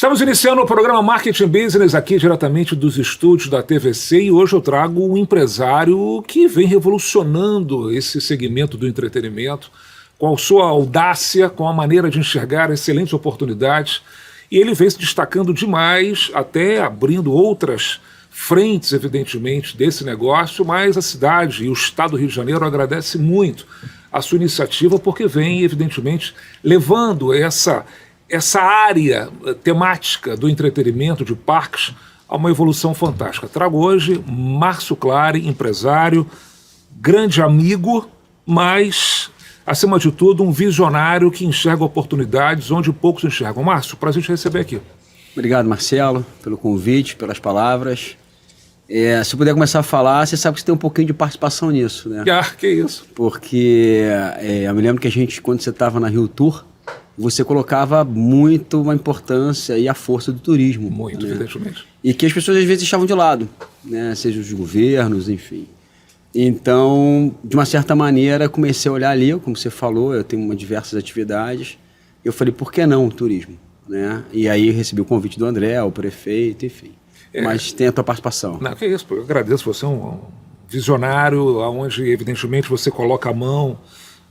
Estamos iniciando o programa Marketing Business aqui diretamente dos estúdios da TVC e hoje eu trago um empresário que vem revolucionando esse segmento do entretenimento com a sua audácia, com a maneira de enxergar excelentes oportunidades e ele vem se destacando demais, até abrindo outras frentes, evidentemente, desse negócio, mas a cidade e o estado do Rio de Janeiro agradece muito a sua iniciativa porque vem, evidentemente, levando essa área temática do entretenimento, de parques, a uma evolução fantástica. Trago hoje Márcio Clary, empresário, grande amigo, mas, acima de tudo, um visionário que enxerga oportunidades onde poucos enxergam. Márcio, prazer te receber aqui. Obrigado, Marcelo, pelo convite, pelas palavras. Se eu puder começar a falar, você sabe que você tem um pouquinho de participação nisso, né? Que isso. Porque eu me lembro que a gente, quando você estava na Rio Tour, você colocava muito uma importância e a força do turismo. Muito, né? Evidentemente. E que as pessoas às vezes deixavam de lado, né? Seja os governos, enfim. Então, de uma certa maneira, comecei a olhar ali, como você falou, eu tenho diversas atividades. Eu falei, por que não o turismo? Né? E aí recebi o convite do André, o prefeito, enfim. Mas tem a tua participação. Não, que isso, eu agradeço. Você é um visionário, onde evidentemente você coloca a mão,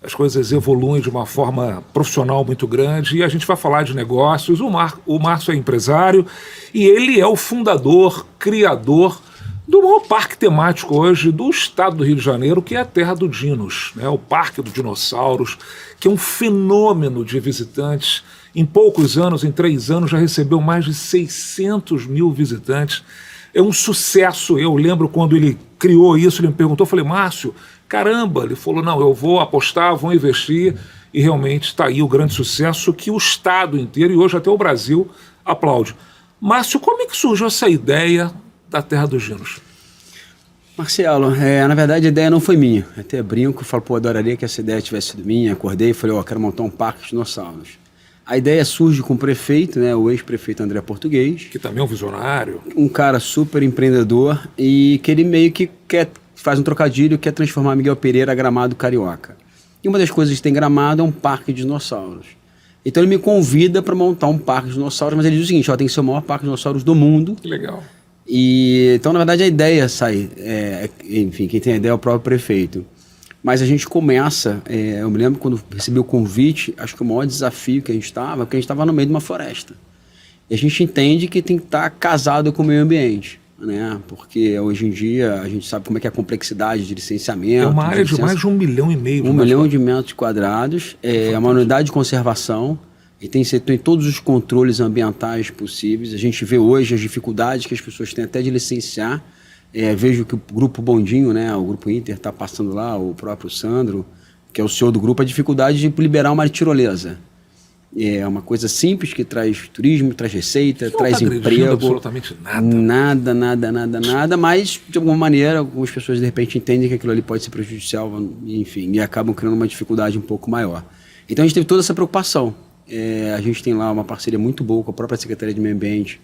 as coisas evoluem de uma forma profissional muito grande e a gente vai falar de negócios. O Márcio é empresário e ele é o fundador, criador do maior parque temático hoje do estado do Rio de Janeiro, que é a Terra do Dinos, né? O Parque dos Dinossauros, que é um fenômeno de visitantes. Em poucos anos, em 3 anos, já recebeu mais de 600 mil visitantes. É um sucesso. Eu lembro quando ele criou isso, ele me perguntou, eu falei, Márcio, caramba, ele falou, não, eu vou apostar, vou investir, e realmente está aí o grande sucesso que o estado inteiro, e hoje até o Brasil, aplaude. Márcio, como é que surgiu essa ideia da Terra dos Dinos? Marcelo, na verdade a ideia não foi minha. Até brinco, falo, adoraria que essa ideia tivesse sido minha. Acordei e falei, quero montar um parque de dinossauros. A ideia surge com o prefeito, né, o ex-prefeito André Português. Que também é um visionário. Um cara super empreendedor e que ele meio que faz um trocadilho, quer transformar Miguel Pereira Gramado Carioca. E uma das coisas que tem Gramado é um parque de dinossauros. Então ele me convida para montar um parque de dinossauros, mas ele diz o seguinte, tem que ser o maior parque de dinossauros do mundo. Que legal. E, então, na verdade, a ideia sai, enfim, quem tem a ideia é o próprio prefeito. Mas a gente começa, eu me lembro quando recebi o convite, acho que o maior desafio que a gente estava, porque a gente estava no meio de uma floresta. E a gente entende que tem que estar casado com o meio ambiente, né? Porque hoje em dia a gente sabe como é que é a complexidade de licenciamento. É uma área de mais de 1,5 milhão. 1 milhão de metros quadrados, é uma unidade de conservação e tem todos os controles ambientais possíveis. A gente vê hoje as dificuldades que as pessoas têm até de licenciar. Vejo que o Grupo Bondinho, né, o Grupo Inter está passando lá, o próprio Sandro, que é o CEO do grupo, a dificuldade de liberar uma tirolesa. É uma coisa simples que traz turismo, traz receita, traz emprego. Absolutamente nada. Nada, mas de alguma maneira algumas pessoas de repente entendem que aquilo ali pode ser prejudicial, enfim, e acabam criando uma dificuldade um pouco maior. Então a gente teve toda essa preocupação. A gente tem lá uma parceria muito boa com a própria Secretaria de Meio Ambiente,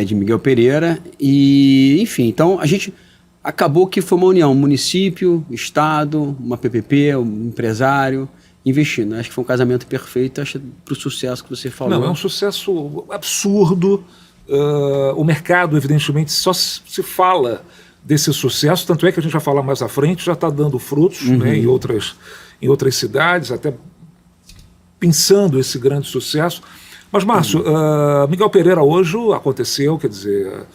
de Miguel Pereira, e enfim, então a gente acabou que foi uma união, município, estado, uma PPP, um empresário, investindo. Acho que foi um casamento perfeito, acho, para o sucesso que você falou. Não, é um sucesso absurdo, o mercado evidentemente só se fala desse sucesso, tanto é que a gente vai falar mais à frente, já está dando frutos, né, em outras cidades, até pensando esse grande sucesso. Mas, Márcio, Miguel Pereira hoje aconteceu, quer dizer,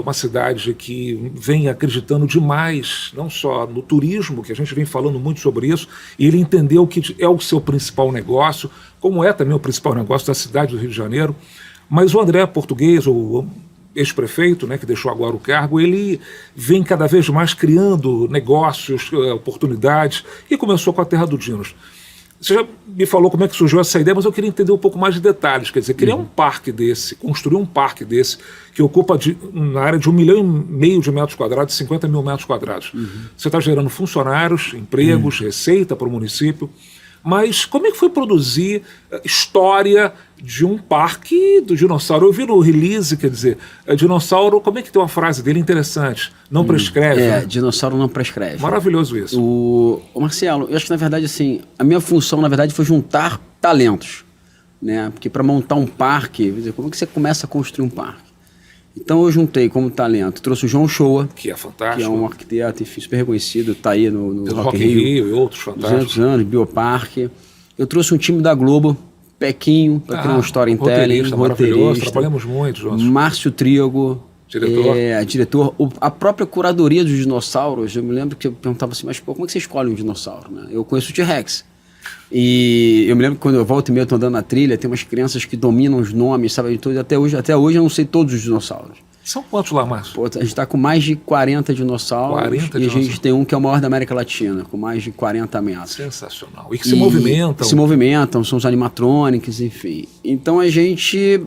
uma cidade que vem acreditando demais, não só no turismo, que a gente vem falando muito sobre isso, e ele entendeu que é o seu principal negócio, como é também o principal negócio da cidade do Rio de Janeiro, mas o André Português, o ex-prefeito, né, que deixou agora o cargo, ele vem cada vez mais criando negócios, oportunidades, e começou com a Terra do Dinos. Você já me falou como é que surgiu essa ideia, mas eu queria entender um pouco mais de detalhes. Quer dizer, criar um parque desse, construir um parque desse, que ocupa na área de 1,5 milhão de metros quadrados, 50 mil metros quadrados. Você está gerando funcionários, empregos, receita para o município. Mas como é que foi produzir história de um parque do dinossauro? Eu vi no release, quer dizer, dinossauro, como é que tem uma frase dele interessante? Não prescreve. Né? Dinossauro não prescreve. Maravilhoso isso. O Marcelo, eu acho que na verdade assim, a minha função na verdade foi juntar talentos. né? Porque para montar um parque, como é que você começa a construir um parque? Então eu juntei como talento, trouxe o João Shoa, Que é fantástico. que é um arquiteto, enfim, super reconhecido, está aí no Rock in Rio e outros 200 fantásticos. anos, Bioparque. Eu trouxe um time da Globo, Pequinho, para criar um storytelling, roteirista. Trabalhamos muito juntos. Márcio Trigo, Diretor. diretor. A própria curadoria dos dinossauros, eu me lembro que eu perguntava assim, mas pô, como é que você escolhe um dinossauro? Né? Eu conheço o T-Rex. E eu me lembro que quando eu volto e meio, eu tô andando na trilha, tem umas crianças que dominam os nomes, sabe, de tudo. Até hoje eu não sei todos os dinossauros. São quantos lá, Márcio? Pô, a gente está com mais de 40 dinossauros. 40 e dinossauros. A gente tem um que é o maior da América Latina, com mais de 40 metros. Sensacional. E que se movimentam. Se movimentam, são os animatrônicos, enfim. Então a gente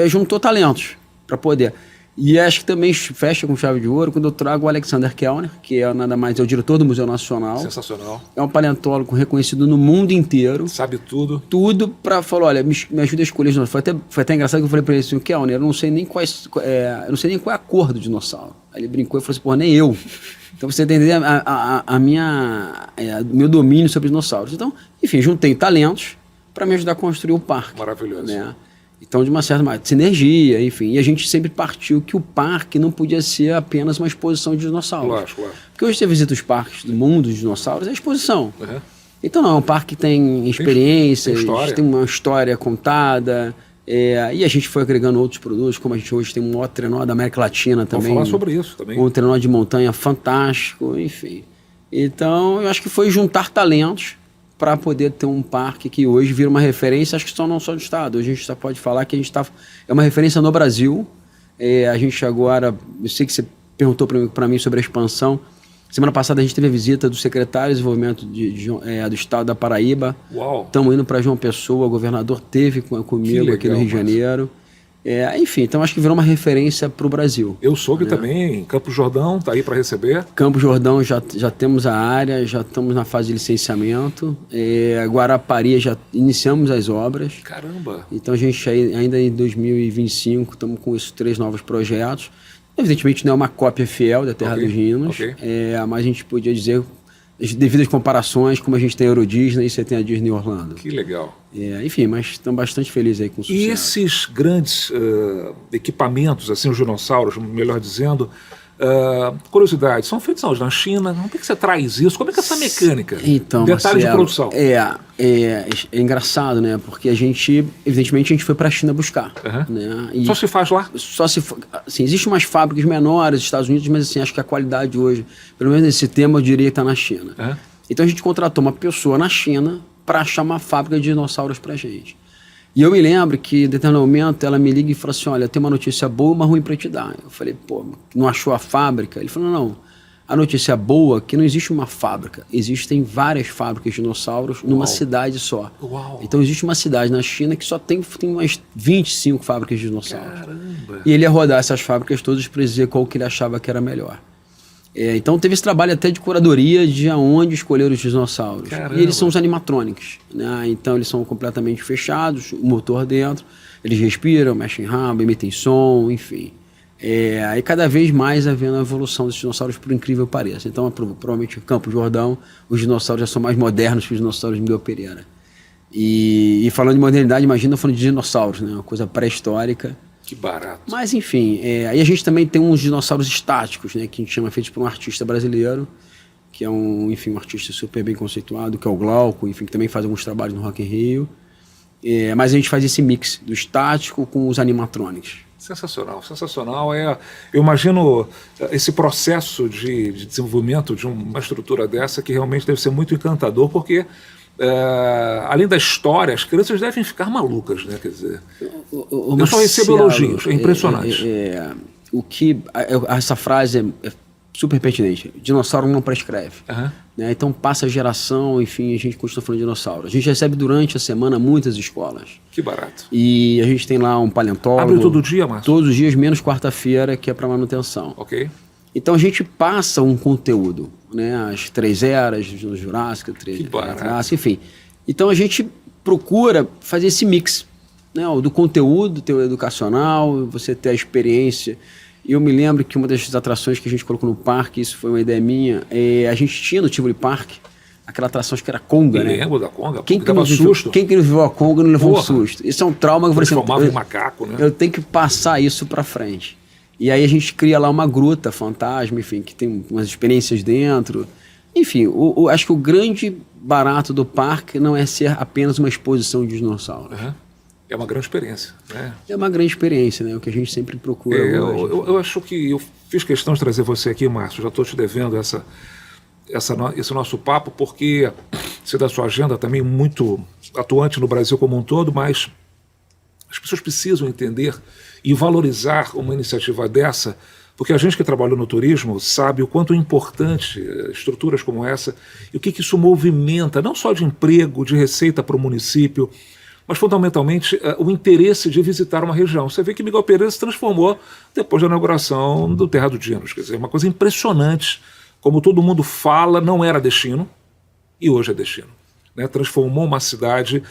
juntou talentos para poder. E acho que também fecha com chave de ouro quando eu trago o Alexander Kellner, que é nada mais, é o diretor do Museu Nacional. Sensacional. É um paleontólogo reconhecido no mundo inteiro. Sabe tudo. Tudo para falar, olha, me ajuda a escolher os dinossauros. Foi até engraçado que eu falei para ele assim, Kellner, eu não sei nem qual é a cor do dinossauro. Aí ele brincou e falou assim, pô, nem eu. Então você entender meu domínio sobre dinossauros. Então, enfim, juntei talentos para me ajudar a construir o parque. Maravilhoso. Né? Então, de uma certa maneira, sinergia, enfim. E a gente sempre partiu que o parque não podia ser apenas uma exposição de dinossauros. Lógico. Porque hoje você visita os parques do mundo dos dinossauros, é exposição. Uhum. Então não, é um parque que tem experiências, tem uma história contada, e a gente foi agregando outros produtos, como a gente hoje tem um maior trenó da América Latina também. Vamos falar sobre isso também. Um trenó de montanha fantástico, enfim. Então eu acho que foi juntar talentos para poder ter um parque que hoje vira uma referência, acho que só não só do estado. Hoje a gente pode falar que a gente é uma referência no Brasil. A gente agora, eu sei que você perguntou para mim sobre a expansão. Semana passada a gente teve a visita do secretário de desenvolvimento do estado da Paraíba. Uau! Estamos indo para João Pessoa, o governador esteve comigo legal, aqui no Rio de Janeiro. Enfim, então acho que virou uma referência para o Brasil. Eu soube também, Campos Jordão está aí para receber. Campos Jordão já temos a área, já estamos na fase de licenciamento. Guarapari já iniciamos as obras. Caramba! Então a gente ainda em 2025 estamos com esses 3 novos projetos. Evidentemente não é uma cópia fiel da Terra dos Hinos, mas a gente podia dizer, devido às comparações, como a gente tem a Euro Disney e você tem a Disney Orlando. Que legal. Enfim, mas estamos bastante felizes aí com o sucesso. E esses grandes equipamentos, assim, os dinossauros, melhor dizendo, curiosidade, são feitos na China? Como é que você traz isso? Como é que é essa mecânica? Então, Detalhe de produção. É engraçado, né? Porque evidentemente, a gente foi para a China buscar. Né? Só se faz lá? Assim, existem umas fábricas menores nos Estados Unidos, mas assim, acho que a qualidade hoje, pelo menos nesse tema, eu diria que está na China. Então a gente contratou uma pessoa na China para achar uma fábrica de dinossauros para a gente. E eu me lembro que, em determinado momento, ela me liga e fala assim, olha, eu tenho uma notícia boa e uma ruim para te dar. Eu falei, pô, não achou a fábrica? Ele falou, não, a notícia boa é que não existe uma fábrica, existem várias fábricas de dinossauros numa cidade só. Uau. Então existe uma cidade na China que só tem umas 25 fábricas de dinossauros. Caramba! E ele ia rodar essas fábricas todas para dizer qual que ele achava que era melhor. Então teve esse trabalho até de curadoria de aonde escolher os dinossauros. Caramba. E eles são os animatrônicos, né? Então eles são completamente fechados, o motor dentro, eles respiram, mexem rabo, emitem som, enfim. Aí cada vez mais havendo a evolução dos dinossauros, por incrível que pareça. Então provavelmente no Campos Jordão, os dinossauros já são mais modernos que os dinossauros de Miguel Pereira. E falando de modernidade, imagina falando de dinossauros, né? Uma coisa pré-histórica. Que barato. Mas, enfim, aí a gente também tem uns dinossauros estáticos, né, que a gente chama, feitos por um artista brasileiro, que é um artista super bem conceituado, que é o Glauco, enfim, que também faz alguns trabalhos no Rock in Rio. Mas a gente faz esse mix do estático com os animatrônicos. Sensacional, sensacional. Eu imagino esse processo de desenvolvimento de uma estrutura dessa que realmente deve ser muito encantador, porque além da história, as crianças devem ficar malucas, né? Quer dizer, eu só recebo elogios, é impressionante. Essa frase é super pertinente. Dinossauro não prescreve. Né? Então passa a geração, enfim, a gente continua falando de dinossauro. A gente recebe durante a semana muitas escolas. Que barato. E a gente tem lá um paleontólogo. Abre todo dia, Márcio? Todos os dias, menos quarta-feira, que é para manutenção. Ok. Então a gente passa um conteúdo, né? As 3 eras do Jurássico, Jurássico, enfim. Então a gente procura fazer esse mix, né? Do conteúdo, teu educacional, você ter a experiência. E eu me lembro que uma das atrações que a gente colocou no parque, isso foi uma ideia minha, a gente tinha no Tivoli Park aquela atração, acho que era Conga, né? Lembro da Conga, Quem que não viveu a Conga não levou um susto. Isso é um trauma que eu falei transformava em macaco, né? Eu tenho que passar isso pra frente. E aí a gente cria lá uma gruta fantasma, enfim, que tem umas experiências dentro. Enfim, acho que o grande barato do parque não é ser apenas uma exposição de dinossauros. Uhum. É uma grande experiência, né? É uma grande experiência, né? O que a gente sempre procura hoje. Eu acho que eu fiz questão de trazer você aqui, Márcio. Já estou te devendo esse nosso papo, porque você da sua agenda também muito atuante no Brasil como um todo, mas as pessoas precisam entender e valorizar uma iniciativa dessa, porque a gente que trabalha no turismo sabe o quanto é importante estruturas como essa e o que isso movimenta, não só de emprego, de receita para o município, mas fundamentalmente o interesse de visitar uma região. Você vê que Miguel Pereira se transformou depois da inauguração do Terra do Dinos, quer dizer, uma coisa impressionante, como todo mundo fala, não era destino e hoje é destino. Né? Transformou uma cidade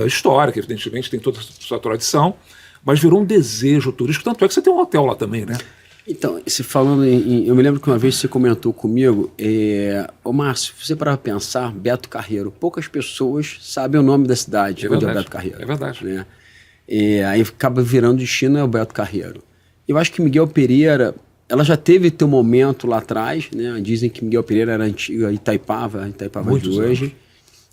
histórica, evidentemente, tem toda a sua tradição, mas virou um desejo turístico, tanto é que você tem um hotel lá também, né? Então, se falando eu me lembro que uma vez você comentou comigo, ô Márcio, você para pensar, Beto Carreiro, poucas pessoas sabem o nome da cidade, onde é o Beto Carreiro. É verdade. Né? Aí acaba virando destino, é o Beto Carreiro. Eu acho que Miguel Pereira, ela já teve teu momento lá atrás, né? Dizem que Miguel Pereira era a antiga Itaipava de hoje. Anos.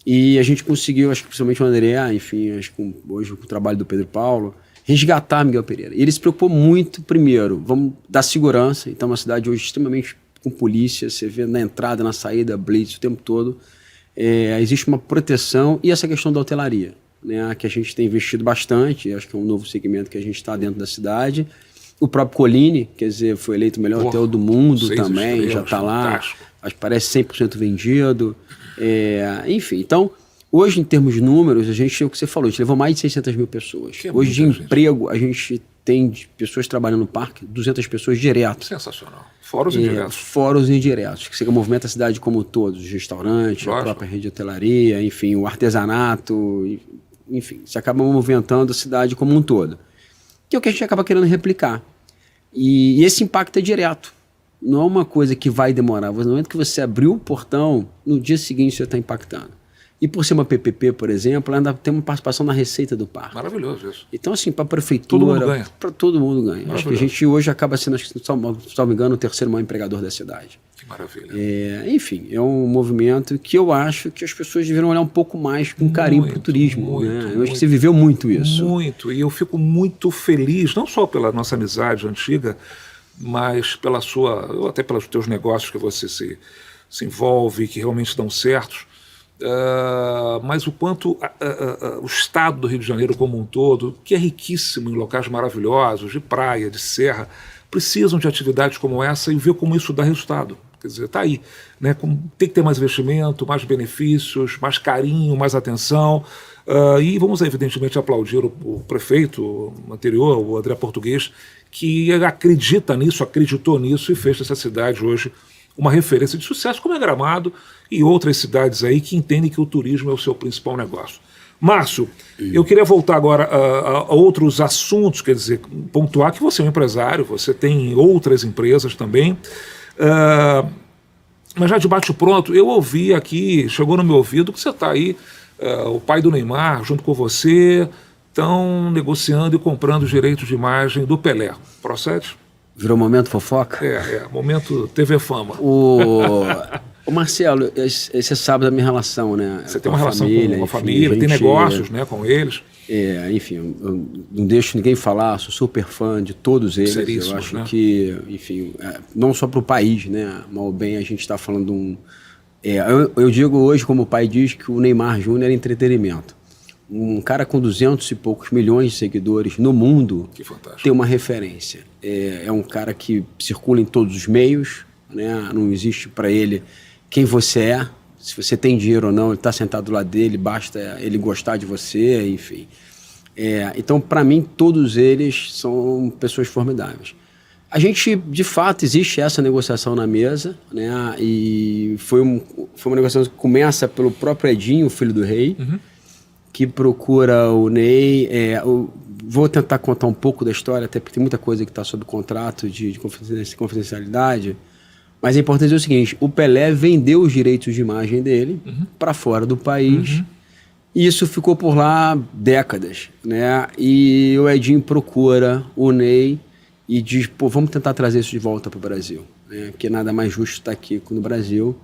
E a gente conseguiu, acho que principalmente o André, enfim, acho que hoje com o trabalho do Pedro Paulo, resgatar Miguel Pereira. E ele se preocupou muito, primeiro, vamos dar segurança. Então, é uma cidade hoje extremamente com polícia, você vê na entrada, na saída, blitz o tempo todo. Existe uma proteção e essa questão da hotelaria, né, que a gente tem investido bastante, acho que é um novo segmento que a gente está dentro da cidade. O próprio Colline, quer dizer, foi eleito o melhor hotel do mundo também, já está lá, acho que parece 100% vendido. Enfim, então... Hoje, em termos de números, o que você falou, a gente levou mais de 600 mil pessoas. Hoje, de emprego, a gente tem pessoas trabalhando no parque, 200 pessoas direto. Sensacional. Fora os indiretos. Fora os indiretos, que você movimenta a cidade como todos, os restaurantes, a própria rede de hotelaria, enfim, o artesanato, enfim, você acaba movimentando a cidade como um todo. Que é o que a gente acaba querendo replicar. E esse impacto é direto. Não é uma coisa que vai demorar. No momento que você abriu o portão, no dia seguinte você está impactando. E por ser uma PPP, por exemplo, ela ainda tem uma participação na receita do parque. Maravilhoso isso. Então, assim, para a prefeitura... Para todo mundo ganha. Acho que a gente hoje acaba sendo, se não me engano, o terceiro maior empregador da cidade. Que maravilha. Enfim, é um movimento que eu acho que as pessoas deveriam olhar um pouco mais com carinho para o turismo. Eu acho que você viveu muito isso. Muito. E eu fico muito feliz, não só pela nossa amizade antiga, mas pela até pelos teus negócios que você se envolve, que realmente dão certos. Mas o quanto o estado do Rio de Janeiro como um todo, que é riquíssimo em locais maravilhosos, de praia, de serra, precisam de atividades como essa e ver como isso dá resultado. Quer dizer, está aí. Né? Tem que ter mais investimento, mais benefícios, mais carinho, mais atenção. E vamos, evidentemente, aplaudir o prefeito anterior, o André Português, que acreditou nisso e fez dessa cidade hoje uma referência de sucesso, como é Gramado e outras cidades aí que entendem que o turismo é o seu principal negócio. Márcio, eu queria voltar agora a outros assuntos, quer dizer, pontuar que você é um empresário, você tem outras empresas também, mas já de bate-pronto, eu ouvi aqui, chegou no meu ouvido que você está aí, o pai do Neymar, junto com você, estão negociando e comprando os direitos de imagem do Pelé. Procede? Virou momento fofoca? Momento TV Fama. O Marcelo, você sabe da minha relação, né? Você tem uma relação com a família, tem negócios, né, com eles. Enfim, eu não deixo ninguém falar, sou super fã de todos eles. Eu acho, né, que, enfim, não só para o país, né? Mal bem, a gente está falando de um... eu digo hoje, como o pai diz, que o Neymar Júnior é entretenimento. Um cara com 200 e poucos milhões de seguidores no mundo tem uma referência. É um cara que circula em todos os meios, né? Não existe para ele quem você é. Se você tem dinheiro ou não, ele está sentado do lado dele, basta ele gostar de você, enfim. Então, para mim, todos eles são pessoas formidáveis. A gente, de fato, existe essa negociação na mesa, né? E foi uma negociação que começa pelo próprio Edinho, filho do rei, que procura o Ney. Vou tentar contar um pouco da história, até porque tem muita coisa que está sob contrato de confidencialidade, Mas é importante dizer o seguinte, o Pelé vendeu os direitos de imagem dele para fora do país, e isso ficou por lá décadas, né? E o Edinho procura o Ney e diz, pô, vamos tentar trazer isso de volta para o Brasil, né? Porque nada mais justo estar aqui no Brasil.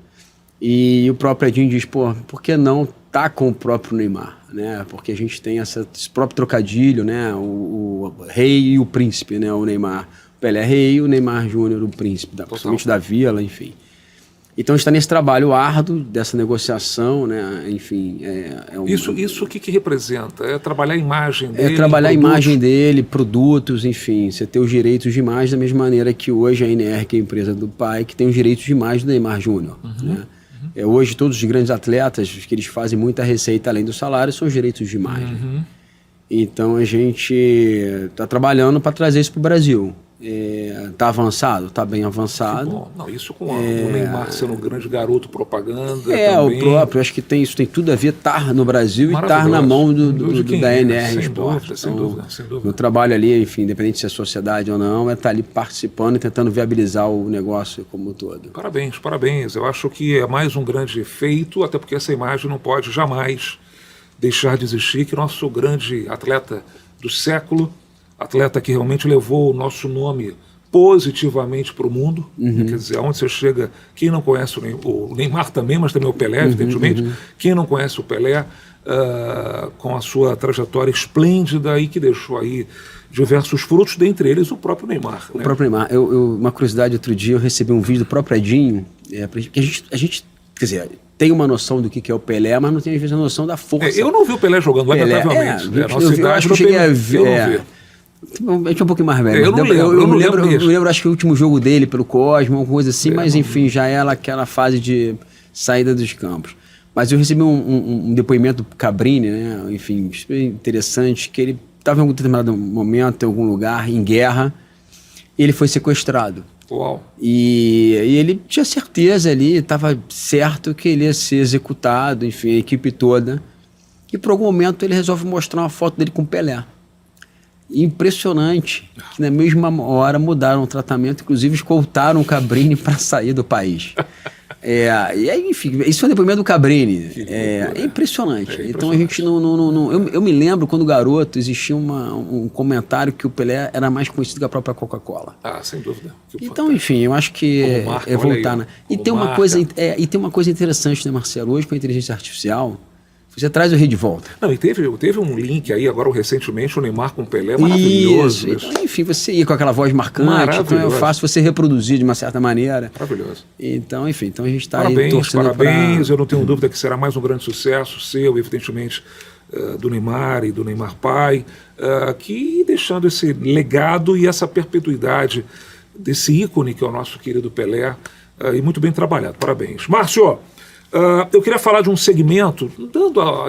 E o próprio Edinho diz, pô, por que não tá com o próprio Neymar, né? Porque a gente tem esse próprio trocadilho, né? O rei e o príncipe, né? O Neymar, o Pelé é rei, o Neymar Júnior o príncipe, principalmente da Vila, enfim. Então está nesse trabalho árduo dessa negociação, né? Enfim, Isso o que representa? É trabalhar a imagem dele? É trabalhar a imagem dele, produtos, enfim, você ter os direitos de imagem da mesma maneira que hoje a NR, que é a empresa do pai, que tem os direitos de imagem do Neymar Júnior, né? Hoje todos os grandes atletas, que eles fazem muita receita além do salário, são os direitos de imagem. Então a gente está trabalhando para trazer isso para o Brasil. Está avançado? Está bem avançado. Bom, não, isso com o Neymar sendo um grande garoto propaganda. Também. O próprio, acho que isso tem tudo a ver, estar no Brasil e estar na mão da NR Esporte. Sem dúvida. Meu trabalho ali, enfim, independente se é sociedade ou não, é estar ali participando e tentando viabilizar o negócio como um todo. Parabéns. Eu acho que é mais um grande feito, até porque essa imagem não pode jamais deixar de existir, que nosso grande atleta do século, atleta que realmente levou o nosso nome positivamente para o mundo, quer dizer, aonde você chega, quem não conhece o Neymar também, mas também o Pelé, evidentemente, quem não conhece o Pelé, com a sua trajetória esplêndida e que deixou aí diversos frutos, dentre eles o próprio Neymar. O próprio Neymar. Uma curiosidade, outro dia eu recebi um vídeo do próprio Edinho, que a gente, quer dizer, tem uma noção do que é o Pelé, mas não tem às vezes a noção da força. Eu não vi o Pelé jogando, lamentavelmente. Eu acho que eu cheguei a ver. A gente é um pouquinho mais velho. Eu lembro, acho que o último jogo dele pelo Cosmo, uma coisa assim, mas enfim, já era aquela fase de saída dos campos. Mas eu recebi um depoimento do Cabrini, né? Enfim, interessante, que ele estava em algum determinado momento, em algum lugar, em guerra, e ele foi sequestrado. Uau. E ele tinha certeza ali, estava certo que ele ia ser executado, enfim, a equipe toda. E por algum momento ele resolve mostrar uma foto dele com o Pelé. Impressionante, que na mesma hora mudaram o tratamento, inclusive escoltaram o Cabrini para sair do país. E aí, enfim, isso foi o depoimento do Cabrini. É impressionante. Então a gente não eu me lembro quando garoto existia um comentário que o Pelé era mais conhecido que a própria Coca-Cola. Sem dúvida. Então, enfim, eu acho que marca, é voltar. Né? E tem uma coisa interessante, né, Marcelo? Hoje com a inteligência artificial, você traz o rei de volta. Não, e teve um link aí, agora recentemente, o Neymar com o Pelé, maravilhoso. Isso. Então, enfim, você ia com aquela voz marcante, então é fácil você reproduzir de uma certa maneira. Maravilhoso. Então, enfim, então a gente está aí torcendo Parabéns, eu não tenho dúvida que será mais um grande sucesso seu, evidentemente, do Neymar e do Neymar pai, que deixando esse legado e essa perpetuidade desse ícone que é o nosso querido Pelé, e muito bem trabalhado. Parabéns. Márcio, eu queria falar de um segmento, dando a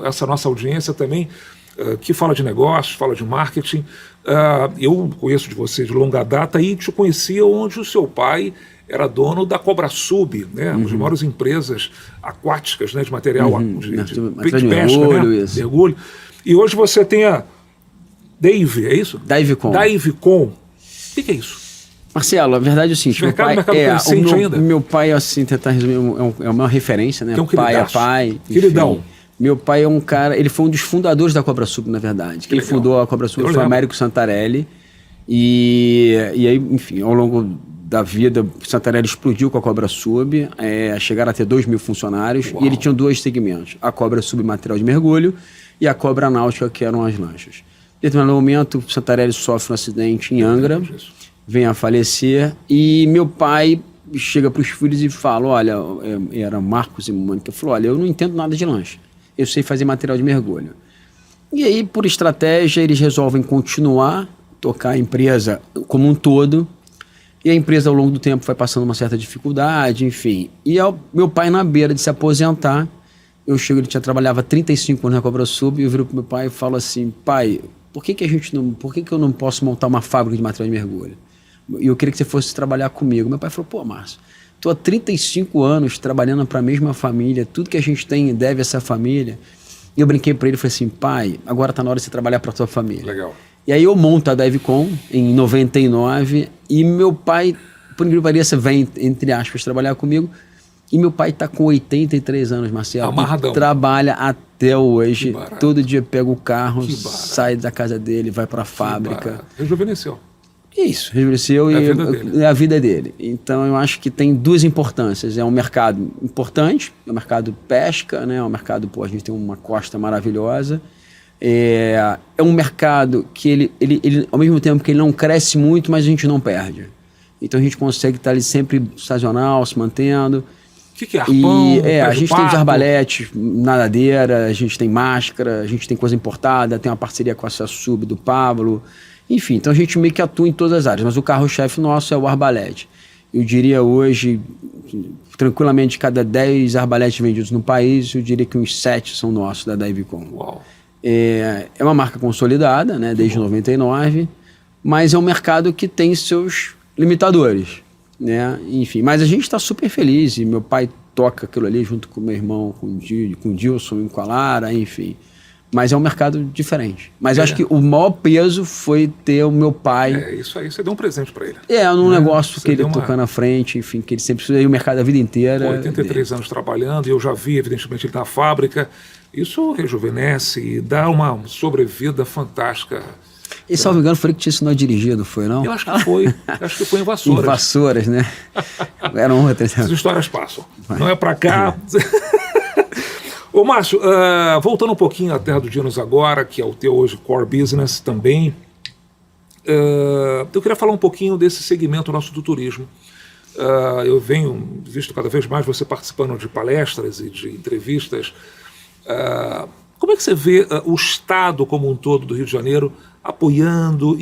essa nossa audiência também, que fala de negócios, fala de marketing. Eu conheço de você de longa data e te conhecia onde o seu pai era dono da Cobrasub, né, uma das maiores empresas aquáticas, né, de material de pesca, né, mergulho. E hoje você tem a é isso? Divecom. O que é isso? Marcelo, a verdade é o seguinte, meu pai, assim, tentar resumir, é uma referência, né? Que é um pai é pai. Queridão. Meu pai é um cara, ele foi um dos fundadores da Cobrasub, na verdade. Quem fundou a Cobrasub foi o Américo Santarelli. E aí, enfim, ao longo da vida, o Santarelli explodiu com a Cobrasub, chegaram a ter 2.000 funcionários. Uau. E ele tinha 2 segmentos, a Cobrasub material de mergulho e a Cobra Náutica, que eram as lanchas. Em determinado momento, o Santarelli sofre um acidente em Angra, vem a falecer, e meu pai chega para os filhos e fala, olha, era Marcos e Mônica, falou, olha, eu não entendo nada de lancha, eu sei fazer material de mergulho. E aí, por estratégia, eles resolvem continuar, tocar a empresa como um todo, e a empresa ao longo do tempo vai passando uma certa dificuldade, enfim. E meu pai, na beira de se aposentar, eu chego, ele trabalhava 35 anos na Cobrasub, e eu viro para meu pai e falo assim, pai, por que eu não posso montar uma fábrica de material de mergulho? E eu queria que você fosse trabalhar comigo. Meu pai falou, pô, Márcio, estou há 35 anos trabalhando para a mesma família, tudo que a gente tem deve a essa família. E eu brinquei para ele e falei assim, pai, agora está na hora de você trabalhar para a sua família. Legal. E aí eu monto a Divecom em 99 e meu pai, por incrível que pareça, vem, entre aspas, trabalhar comigo. E meu pai está com 83 anos, Marcelo. Amarradão. Trabalha até hoje. Todo dia pega o carro, Que sai da casa dele, vai para a fábrica. Rejuvenesceu. Isso, rejuvenesceu e é a vida dele. Então eu acho que tem duas importâncias. É um mercado importante, é um mercado pesca, né? É um mercado, pô, a gente tem uma costa maravilhosa. É um mercado que ele, ao mesmo tempo que ele não cresce muito, mas a gente não perde. Então a gente consegue estar ali sempre sazonal, se mantendo. O que é arpão? A gente tem os arbaletes, nadadeira, a gente tem máscara, a gente tem coisa importada, tem uma parceria com a Sub do Pablo. Enfim, então a gente meio que atua em todas as áreas, mas o carro-chefe nosso é o arbalete. Eu diria hoje, tranquilamente, cada 10 arbaletes vendidos no país, eu diria que uns 7 são nossos, da Davicon. Uau. É uma marca consolidada, né, desde 99, mas é um mercado que tem seus limitadores, né? Enfim, mas a gente está super feliz, e meu pai toca aquilo ali junto com meu irmão, com o Dilson e com a Lara, enfim. Mas é um mercado diferente. Mas eu acho que o maior peso foi ter o meu pai... Isso aí, você deu um presente para ele. Num negócio que ele tocou na frente, enfim, que ele sempre fez o mercado a vida inteira. 83 anos trabalhando, e eu já vi, evidentemente, ele na fábrica. Isso rejuvenesce e dá uma sobrevida fantástica. E, salvo engano, foi ele que te ensinou a dirigir, não foi, não? Eu acho que foi. Acho que foi em Vassouras. Em Vassouras, né? Eram outras. As histórias passam. Não é para cá... Ô Márcio, voltando um pouquinho à Terra do Dinos agora, que é o teu hoje core business também, eu queria falar um pouquinho desse segmento nosso do turismo. Eu venho visto cada vez mais você participando de palestras e de entrevistas. Como é que você vê o Estado como um todo do Rio de Janeiro apoiando,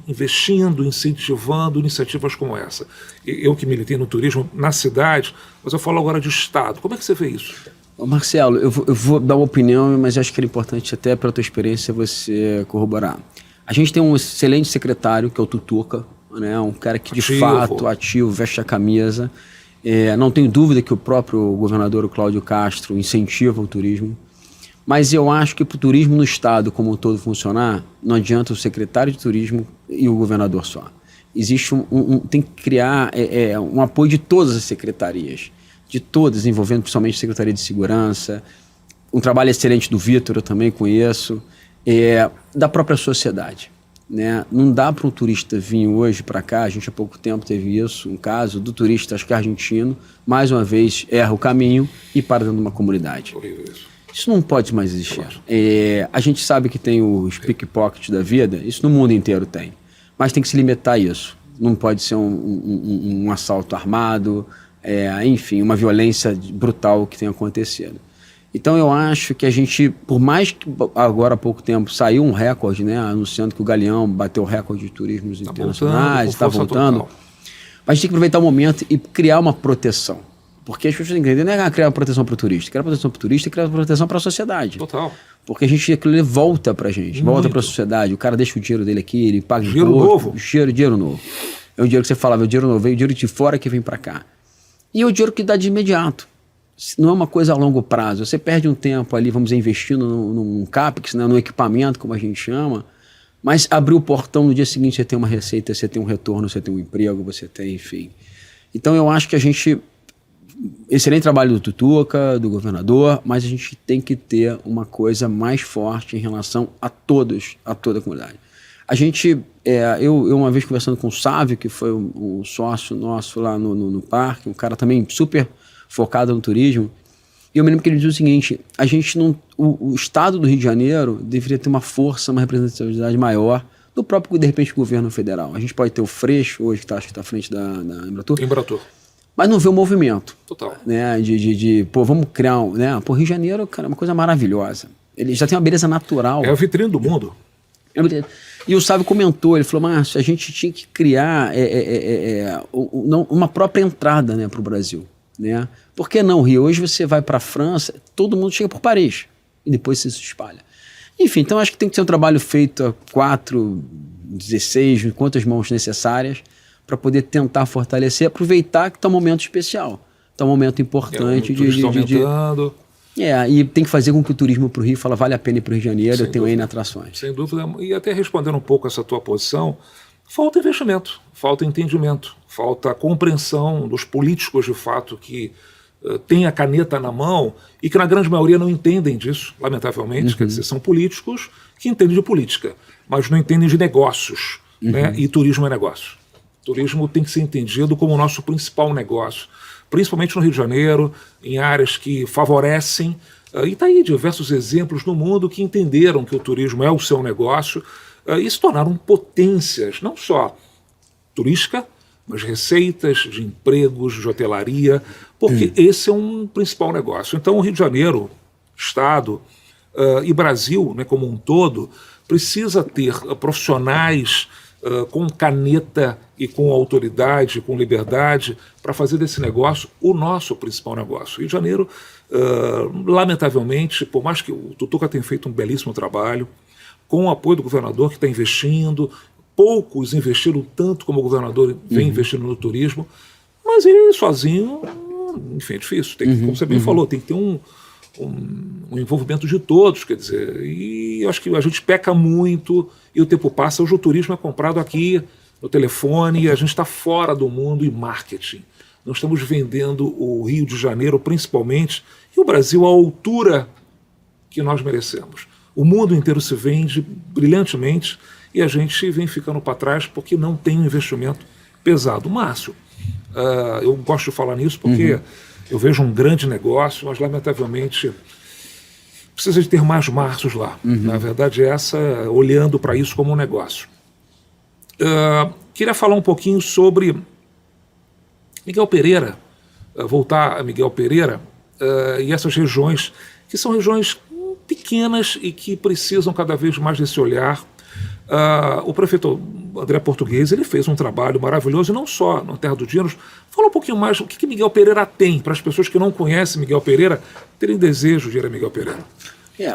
investindo, incentivando iniciativas como essa? Eu que militei no turismo na cidade, mas eu falo agora de Estado. Como é que você vê isso? Marcelo, eu vou dar uma opinião, mas acho que é importante até pela tua experiência você corroborar. A gente tem um excelente secretário, que é o Tutuca, né? Um cara que de fato ativo, veste a camisa. Não tenho dúvida que o próprio governador, o Cláudio Castro, incentiva o turismo. Mas eu acho que para o turismo no estado como um todo funcionar, não adianta o secretário de turismo e o governador só. Existe tem que criar um apoio de todas as secretarias. De todas, envolvendo principalmente a Secretaria de Segurança, um trabalho excelente do Vitor, eu também conheço, da própria sociedade, né? Não dá para um turista vir hoje para cá, a gente há pouco tempo teve isso, um caso do turista, acho que argentino, mais uma vez erra o caminho e para dentro de uma comunidade. Isso não pode mais existir. A gente sabe que tem os pickpocket da vida, isso no mundo inteiro tem, mas tem que se limitar a isso. Não pode ser um assalto armado, enfim, uma violência brutal que tem acontecido. Então eu acho que a gente, por mais que agora há pouco tempo saiu um recorde, né, anunciando que o Galeão bateu o recorde de turismos internacionais, está voltando, mas a gente tem que aproveitar o momento e criar uma proteção. Porque as pessoas têm que entender, não é criar uma proteção para o turista, criar proteção para o turista e criar proteção para a sociedade. Total. Porque aquilo volta para a gente, volta para a sociedade, o cara deixa o dinheiro dele aqui, ele paga dinheiro novo. Dinheiro novo. É o dinheiro que você falava, é o dinheiro novo, veio o dinheiro de fora que vem para cá. E é o dinheiro que dá de imediato. Não é uma coisa a longo prazo. Você perde um tempo ali, vamos dizer, investindo num CAPEX, né, num equipamento, como a gente chama, mas abrir o portão no dia seguinte, você tem uma receita, você tem um retorno, você tem um emprego, você tem, enfim. Então eu acho que a gente... Excelente trabalho do Tutuca, do governador, mas a gente tem que ter uma coisa mais forte em relação a todos, a toda a comunidade. A gente, eu uma vez conversando com o Sávio, que foi um sócio nosso lá no parque, um cara também super focado no turismo, e eu me lembro que ele dizia o seguinte, a gente não, o estado do Rio de Janeiro deveria ter uma força, uma representatividade maior do próprio, de repente, governo federal. A gente pode ter o Freixo, hoje que está à frente da Embratur, mas não vê o movimento. Total. Né, pô, vamos criar né, pô, Rio de Janeiro, cara, é uma coisa maravilhosa. Ele já tem uma beleza natural. É a vitrine do mundo. E o Sávio comentou, ele falou, Márcio, a gente tinha que criar uma própria entrada, né, para o Brasil. Né? Por que não, Rio? Hoje você vai para a França, todo mundo chega por Paris e depois se espalha. Enfim, então acho que tem que ser um trabalho feito a 4, 16, quantas mãos necessárias para poder tentar fortalecer, aproveitar que está um momento especial, está um momento importante aumentando. E tem que fazer com que o turismo para o Rio fala, vale a pena ir para o Rio de Janeiro, eu tenho N atrações. Sem dúvida, e até respondendo um pouco essa tua posição, Falta investimento, falta entendimento, falta compreensão dos políticos de fato que têm a caneta na mão e que na grande maioria não entendem disso, lamentavelmente. Quer dizer, são políticos que entendem de política, mas não entendem de negócios, né? E turismo é negócio. Turismo tem que ser entendido como o nosso principal negócio, principalmente no Rio de Janeiro, em áreas que favorecem. E está aí diversos exemplos no mundo que entenderam que o turismo é o seu negócio e se tornaram potências, não só turística, mas receitas de empregos, de hotelaria, porque esse é um principal negócio. Então o Rio de Janeiro, Estado e Brasil, né, como um todo, precisa ter profissionais com caneta e com autoridade, com liberdade, para fazer desse negócio o nosso principal negócio. O Rio de Janeiro, lamentavelmente, por mais que o Tutuca tenha feito um belíssimo trabalho, com o apoio do governador que está investindo, poucos investiram tanto como o governador vem investindo no turismo, mas ele sozinho, enfim, é difícil. Tem que, como você bem falou, tem que ter um envolvimento de todos, quer dizer, e eu acho que a gente peca muito e o tempo passa. Hoje o turismo é comprado aqui no telefone, a gente está fora do mundo em marketing. Nós estamos vendendo o Rio de Janeiro principalmente e o Brasil à altura que nós merecemos. O mundo inteiro se vende brilhantemente e a gente vem ficando para trás porque não tem um investimento pesado. Márcio, eu gosto de falar nisso porque eu vejo um grande negócio, mas lamentavelmente precisa de ter mais Márcios lá. Na verdade é essa, olhando para isso como um negócio. Queria falar um pouquinho sobre Miguel Pereira, voltar a Miguel Pereira e essas regiões, que são regiões pequenas e que precisam cada vez mais desse olhar. O prefeito André Português, ele fez um trabalho maravilhoso, e não só na Terra do Dinos. Fala um pouquinho mais o que Miguel Pereira tem, para as pessoas que não conhecem Miguel Pereira terem desejo de ir a Miguel Pereira.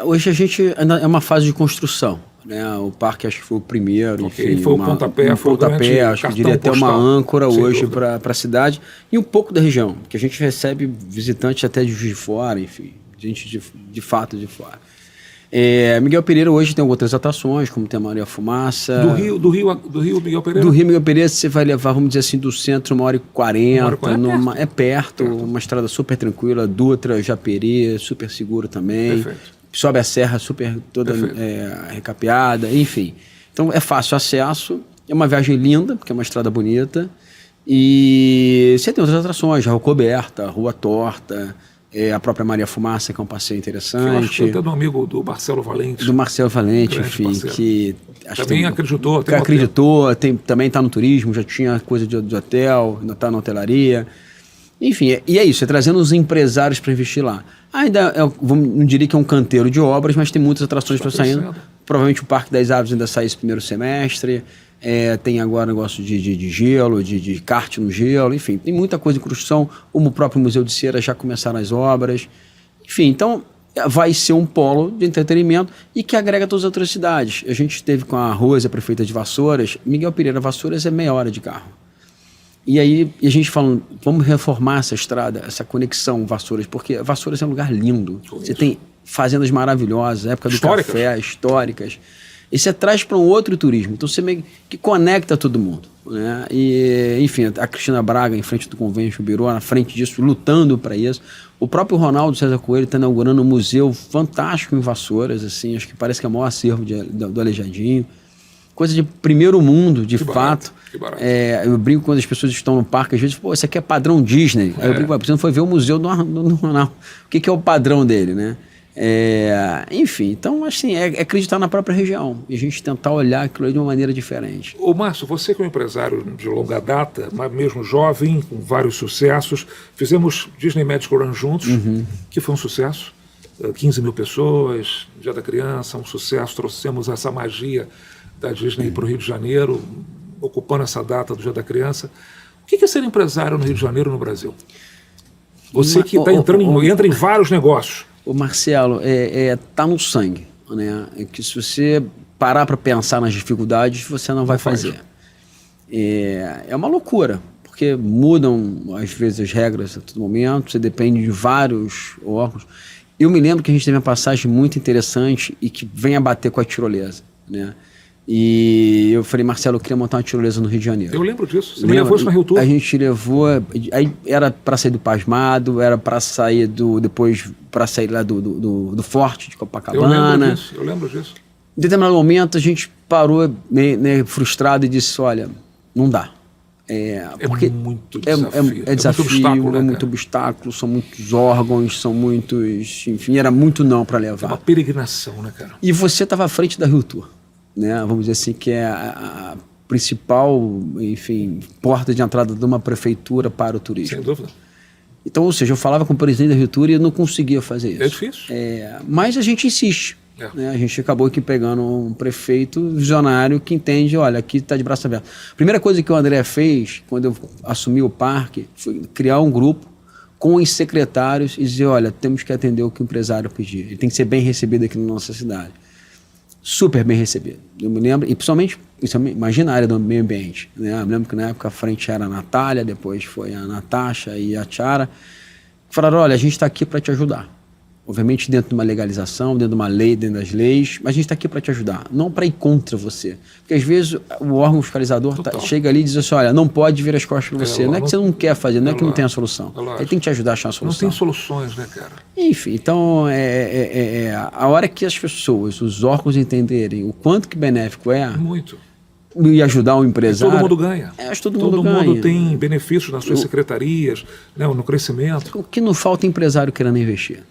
Hoje a gente ainda é uma fase de construção, né? O parque acho que foi o primeiro, enfim, foi o pontapé, acho que diria até uma âncora hoje para a cidade, e um pouco da região, porque a gente recebe visitantes até de Juiz de Fora, enfim, gente de fato de fora. Miguel Pereira hoje tem outras atrações, como tem a Maria Fumaça. Do Rio Miguel Pereira? Do Rio Miguel Pereira você vai levar, vamos dizer assim, do centro 1h40. É perto, uma estrada super tranquila, Dutra, Japeri, super seguro também. Perfeito. Sobe a serra super toda recapeada, enfim. Então é fácil acesso, é uma viagem linda, porque é uma estrada bonita. E você tem outras atrações, Rua Coberta, Rua Torta, a própria Maria Fumaça, que é um passeio interessante. Eu acho que até do amigo do Marcelo Valente. Do Marcelo Valente, enfim, parceiro. Que também acreditou. Também está no turismo, já tinha coisa de hotel, ainda está na hotelaria. Enfim, e é isso, é trazendo os empresários para investir lá. Ainda, não diria que é um canteiro de obras, mas tem muitas atrações para saindo. Provavelmente o Parque das Aves ainda sai esse primeiro semestre. Tem agora negócio de gelo, de kart no gelo, enfim, tem muita coisa em construção. O próprio Museu de Cera já começaram as obras. Enfim, então vai ser um polo de entretenimento e que agrega todas as outras cidades. A gente esteve com a Rose, a prefeita de Vassouras. Miguel Pereira, Vassouras é meia hora de carro. E aí a gente falando, vamos reformar essa estrada, essa conexão Vassouras, porque Vassouras é um lugar lindo. Você tem fazendas maravilhosas, época do café, históricas. E você traz para um outro turismo. Então você meio que conecta todo mundo, né? E, enfim, a Cristina Braga, em frente do Convention Bureau, na frente disso, lutando para isso. O próprio Ronaldo César Coelho está inaugurando um museu fantástico em Vassouras, assim, acho que parece que é o maior acervo do Aleijadinho. Coisa de primeiro mundo, de fato. Que barato. Eu brinco quando as pessoas estão no parque, às vezes, pô, isso aqui é padrão Disney. Aí eu brinco, você não foi ver o museu do Ronaldo. O que é o padrão dele, né? Enfim, então, assim, é acreditar na própria região e a gente tentar olhar aquilo de uma maneira diferente. Ô Márcio, você que é um empresário de longa data, mas mesmo jovem, com vários sucessos, fizemos Disney Magical Run juntos, que foi um sucesso. 15 mil pessoas, Dia da Criança, um sucesso. Trouxemos essa magia da Disney para o Rio de Janeiro, ocupando essa data do Dia da Criança. O que é ser empresário no Rio de Janeiro, no Brasil? Você que entra em vários negócios. O Marcelo, tá no sangue, né? Que se você parar para pensar nas dificuldades, você não vai fazer. É uma loucura, porque mudam às vezes as regras a todo momento, você depende de vários órgãos. Eu me lembro que a gente teve uma passagem muito interessante e que vem a bater com a tirolesa, né? E eu falei, Marcelo, eu queria montar uma tirolesa no Rio de Janeiro. Eu lembro disso. Você me levou isso na Rio Tour? A gente levou. Aí era para sair do Pasmado, era para sair depois para sair lá do Forte de Copacabana. Eu lembro disso. Em determinado momento a gente parou meio frustrado e disse, olha, não dá. Porque muito desafio. É desafio, muito obstáculo, né, muito obstáculo, são muitos órgãos, são muitos. Enfim, era muito não para levar. É uma peregrinação, né, cara? E você estava à frente da Rio Tour, né? Vamos dizer assim, que é a principal, enfim, porta de entrada de uma prefeitura para o turismo. Sem dúvida. Então, ou seja, eu falava com o presidente da Rio Tour e eu não conseguia fazer isso. É difícil. Mas a gente insiste. Né? A gente acabou aqui pegando um prefeito visionário que entende, olha, aqui está de braço aberto. A primeira coisa que o André fez, quando eu assumi o parque, foi criar um grupo com os secretários e dizer, olha, temos que atender o que o empresário pedir. Ele tem que ser bem recebido aqui na nossa cidade. Super bem recebido. Eu me lembro, e principalmente imagina a área do meio ambiente. Né? Eu me lembro que na época a frente era a Natália, depois foi a Natasha e a Tiara. Falaram, olha, a gente está aqui para te ajudar. Obviamente dentro de uma legalização, dentro de uma lei, dentro das leis, mas a gente está aqui para te ajudar, não para ir contra você. Porque às vezes o órgão fiscalizador chega ali e diz assim, olha, não pode vir as costas para você. Não é que você não quer fazer, não é que não tem a solução. Ele tem que te ajudar a achar a solução. Não tem soluções, né, cara? Enfim, então a hora que as pessoas, os órgãos entenderem o quanto que benéfico é... Muito. E ajudar o empresário... E todo mundo ganha. Todo mundo tem benefícios nas suas secretarias, né, no crescimento. O que não falta é empresário querendo investir.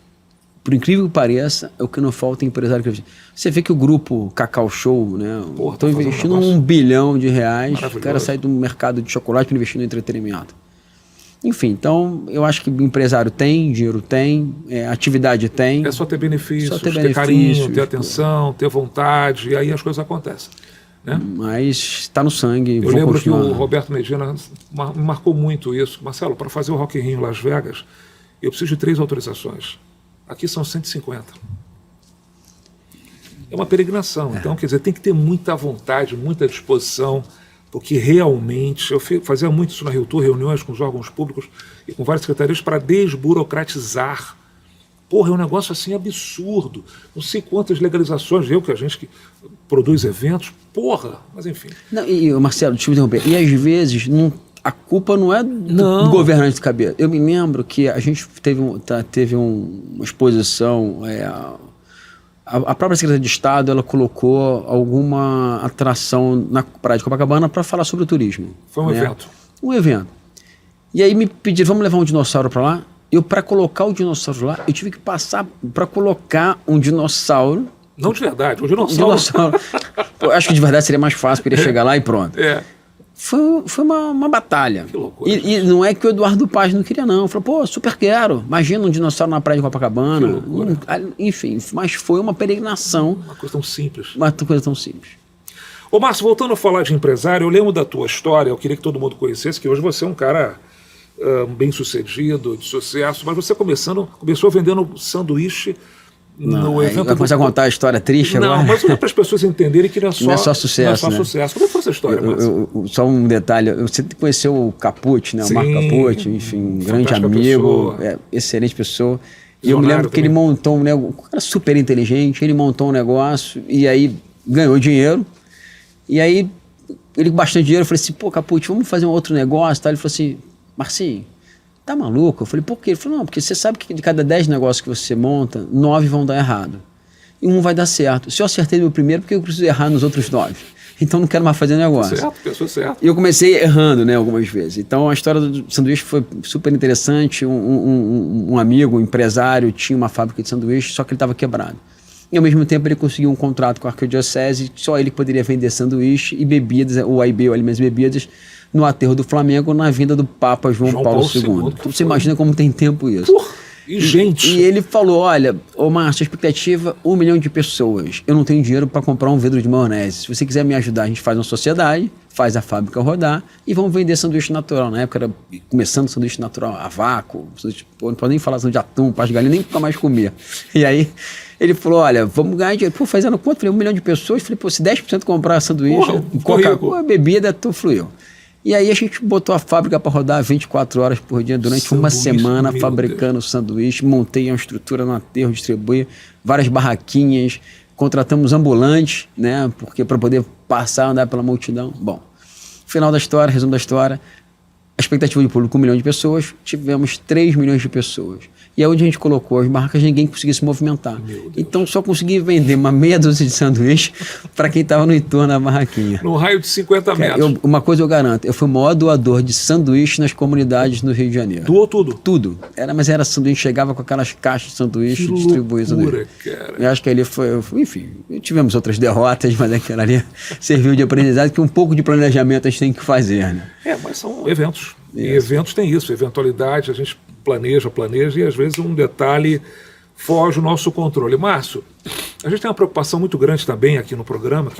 Por incrível que pareça, é o que não falta é empresário que... Você vê que o grupo Cacau Show, né? Estão investindo R$1 bilhão, o cara sai do mercado de chocolate para investir no entretenimento. Enfim, então, eu acho que empresário tem, dinheiro tem, atividade tem. É só ter benefícios, ter carinho, ter atenção, ter vontade, e aí as coisas acontecem. Né? Mas está no sangue. Eu lembro que o Roberto Medina me marcou muito isso. Marcelo, para fazer o Rock in Rio em Las Vegas, eu preciso de 3 autorizações. Aqui são 150. É uma peregrinação. Então, quer dizer, tem que ter muita vontade, muita disposição, porque realmente, eu fazia muito isso na Rio Tour, reuniões com os órgãos públicos e com várias secretarias para desburocratizar. Porra, é um negócio assim absurdo. Não sei quantas legalizações, que a gente que produz eventos, porra, mas enfim. Não, Marcelo, deixa eu me interromper. E às vezes a culpa não é do governante de cabeça. Eu me lembro que a gente teve uma exposição, a própria Secretaria de Estado ela colocou alguma atração na Praia de Copacabana para falar sobre o turismo. Foi um evento. Um evento. E aí me pediram, vamos levar um dinossauro para lá? Para colocar o dinossauro lá, eu tive que passar para colocar um dinossauro. Não de verdade, um dinossauro. Pô, acho que de verdade seria mais fácil, porque ele chegar lá e pronto. Foi uma batalha. Que loucura. E não é que o Eduardo Paz não queria, não. Falou, pô, super quero. Imagina um dinossauro na praia de Copacabana. Enfim, mas foi uma peregrinação. Uma coisa tão simples. Uma coisa tão simples. Ô, Márcio, voltando a falar de empresário, eu lembro da tua história, eu queria que todo mundo conhecesse, que hoje você é um cara bem-sucedido, de sucesso, mas você começou vendendo sanduíche no evento. Vai começar a contar a história triste agora? Não, mas é para as pessoas entenderem que não é só sucesso. Como é que foi essa história, Márcio? Só um detalhe, você conheceu o Capucci, né? Sim, o Marco Capucci, enfim, um grande amigo, excelente pessoa. E eu me lembro que ele montou um negócio, um cara super inteligente, ele montou um negócio e aí ganhou dinheiro. E aí, ele com bastante dinheiro, eu falei assim, pô, Capucci, vamos fazer um outro negócio, tá? Ele falou assim, Marcinho, tá maluco? Eu falei, por quê? Ele falou, não, porque você sabe que de cada 10 negócios que você monta, 9 vão dar errado. E 1 vai dar certo. Se eu acertei no primeiro, por que eu preciso errar nos outros 9? Então não quero mais fazer negócio. Certo, pensou certo. E eu comecei errando, né, algumas vezes. Então a história do sanduíche foi super interessante. Um amigo, um empresário, tinha uma fábrica de sanduíche, só que ele estava quebrado. E ao mesmo tempo ele conseguiu um contrato com a Arquidiocese, só ele que poderia vender sanduíche e bebidas, o AIB, o Alimentos e Bebidas, no aterro do Flamengo, na vinda do Papa João Paulo II. Então você imagina como tem tempo isso. E gente. E ele falou, olha, ô Márcio, a expectativa, 1 milhão de pessoas. Eu não tenho dinheiro para comprar um vidro de maionese. Se você quiser me ajudar, a gente faz uma sociedade, faz a fábrica rodar e vamos vender sanduíche natural. Na época era começando sanduíche natural a vácuo, não pode nem falar de atum, paz de galinha, nem nunca mais comia. E aí ele falou, olha, vamos ganhar dinheiro. Pô, fazendo quanto? Falei, 1 milhão de pessoas. Falei, pô, se 10% comprar sanduíche, Coca-Cola, bebida, tu fluiu. E aí a gente botou a fábrica para rodar 24 horas por dia durante uma semana, fabricando sanduíche. Montei uma estrutura no aterro, distribuí várias barraquinhas, contratamos ambulantes, né? Porque para poder passar, andar pela multidão. Bom, final da história, resumo da história. A expectativa de público, 1 milhão de pessoas, tivemos 3 milhões de pessoas. E é onde a gente colocou as barracas, ninguém conseguia se movimentar. Então só consegui vender uma meia dúzia de sanduíche para quem estava no entorno da barraquinha. No raio de 50 metros. Uma coisa eu garanto, eu fui o maior doador de sanduíche nas comunidades no Rio de Janeiro. Doou tudo? Tudo. Mas era sanduíche, chegava com aquelas caixas de sanduíche, distribuía sanduíche. Cara. Eu acho que ali foi, enfim, tivemos outras derrotas, mas aquela ali serviu de aprendizado, que um pouco de planejamento a gente tem que fazer, né? Mas são eventos. E eventos tem isso, eventualidade, a gente planeja, e às vezes um detalhe foge o nosso controle. Márcio, a gente tem uma preocupação muito grande também aqui no programa,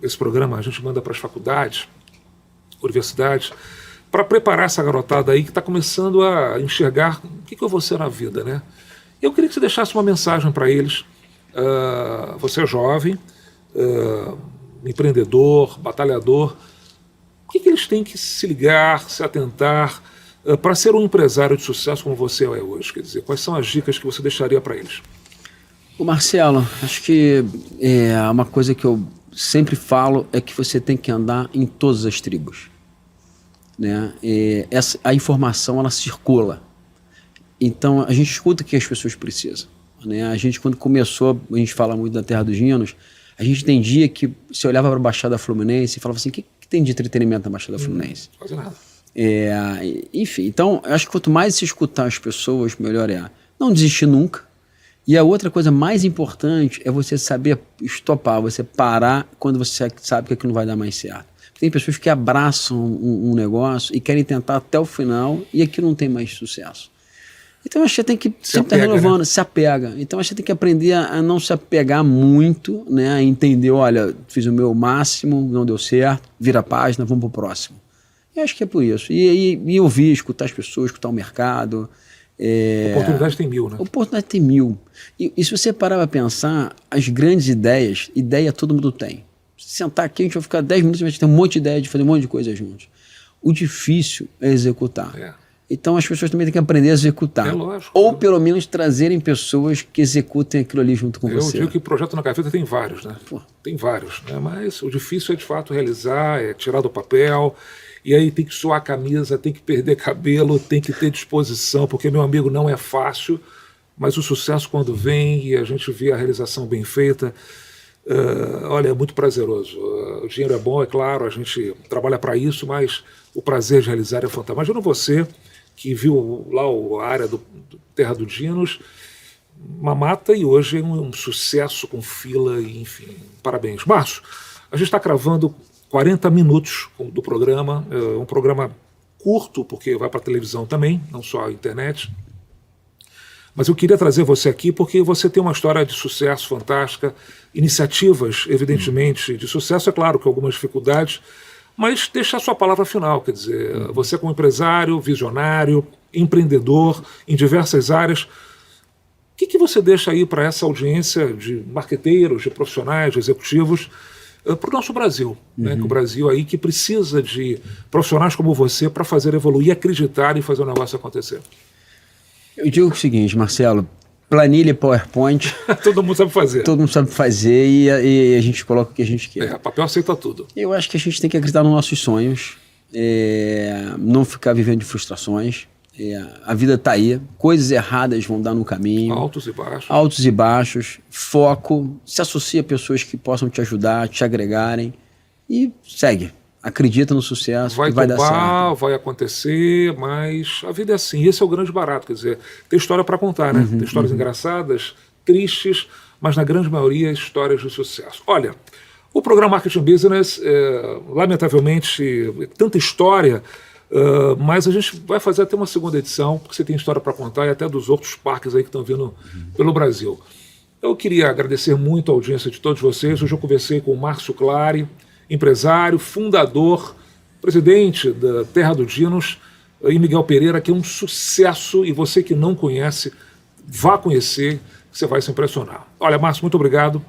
esse programa a gente manda para as faculdades, universidades, para preparar essa garotada aí que está começando a enxergar o que eu vou ser na vida, né? Eu queria que você deixasse uma mensagem para eles. Você é jovem, empreendedor, batalhador. O que eles têm que se ligar, se atentar para ser um empresário de sucesso como você é hoje? Quer dizer, quais são as dicas que você deixaria para eles? O Marcelo, acho que uma coisa que eu sempre falo é que você tem que andar em todas as tribos, né? A informação, ela circula. Então, a gente escuta o que as pessoas precisam, né? A gente, quando começou, a gente fala muito da Terra dos Dinos, a gente entendia que você olhava para a Baixada Fluminense e falava assim, o que tem de entretenimento na Baixada Fluminense? Quase nada. Enfim, então, eu acho que quanto mais se escutar as pessoas, melhor é. Não desistir nunca. E a outra coisa mais importante é você saber estopar, você parar quando você sabe que aquilo não vai dar mais certo. Tem pessoas que abraçam um negócio e querem tentar até o final e aquilo não tem mais sucesso. Então, acho que você tem que sempre estar renovando, né? Se apega. Então, acho que você tem que aprender a não se apegar muito, né? A entender, olha, fiz o meu máximo, não deu certo, vira a página, vamos pro próximo. Eu acho que é por isso. E ouvir, escutar as pessoas, escutar o mercado. Oportunidade tem 1000, né? Oportunidade tem 1000. E se você parar para pensar, as grandes ideias, ideia todo mundo tem. Se sentar aqui, a gente vai ficar 10 minutos e vai ter um monte de ideia de fazer um monte de coisa juntos. O difícil é executar. Então as pessoas também têm que aprender a executar. Lógico. Ou pelo menos trazerem pessoas que executem aquilo ali junto com você. Eu digo que projeto na gaveta tem vários, né? Tem vários, né? Mas o difícil é de fato realizar, é tirar do papel. E aí tem que suar a camisa, tem que perder cabelo, tem que ter disposição, porque, meu amigo, não é fácil, mas o sucesso quando vem e a gente vê a realização bem feita, olha, é muito prazeroso. O dinheiro é bom, é claro, a gente trabalha para isso, mas o prazer de realizar é fantástico. Imagina você que viu lá a área do Terra dos Dinos, uma mata, e hoje é um sucesso com fila, e, enfim, parabéns. Márcio, a gente está cravando 40 minutos do programa, um programa curto, porque vai para a televisão também, não só a internet. Mas eu queria trazer você aqui porque você tem uma história de sucesso fantástica, iniciativas, evidentemente, de sucesso, é claro, com algumas dificuldades, mas deixar a sua palavra final, quer dizer, você como empresário, visionário, empreendedor em diversas áreas, o que você deixa aí para essa audiência de marqueteiros, de profissionais, de executivos, para o nosso Brasil, né? Que o Brasil aí que precisa de profissionais como você para fazer evoluir, acreditar e fazer o negócio acontecer. Eu digo o seguinte, Marcelo, planilha e PowerPoint... Todo mundo sabe fazer. Todo mundo sabe fazer e a gente coloca o que a gente quer. Papel aceita tudo. Eu acho que a gente tem que acreditar nos nossos sonhos, não ficar vivendo de frustrações. A vida está aí, coisas erradas vão dar no caminho. Altos e baixos. Altos e baixos, foco, se associa a pessoas que possam te ajudar, te agregarem e segue. Acredita no sucesso, vai dar certo. Vai acontecer, mas a vida é assim. Esse é o grande barato, quer dizer, tem história para contar, né? Tem histórias engraçadas, tristes, mas na grande maioria histórias de sucesso. Olha, o programa Marketing Business, lamentavelmente, tanta história, mas a gente vai fazer até uma segunda edição, porque você tem história para contar e até dos outros parques aí que estão vindo pelo Brasil. Eu queria agradecer muito a audiência de todos vocês. Hoje eu conversei com o Márcio Clary, empresário, fundador, presidente da Terra dos Dinos, e Miguel Pereira, que é um sucesso, e você que não conhece, vá conhecer, que você vai se impressionar. Olha, Márcio, muito obrigado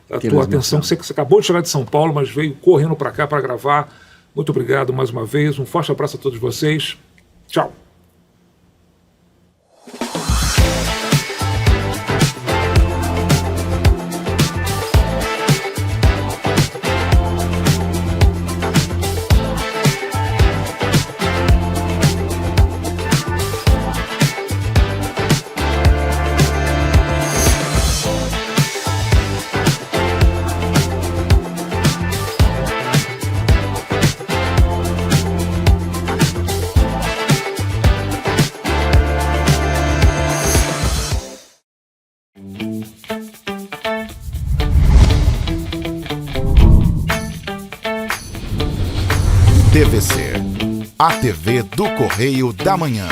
pela tua atenção. Você acabou de chegar de São Paulo, mas veio correndo para cá para gravar. Muito obrigado mais uma vez. Um forte abraço a todos vocês. Tchau. TVC, a TV do Correio da Manhã.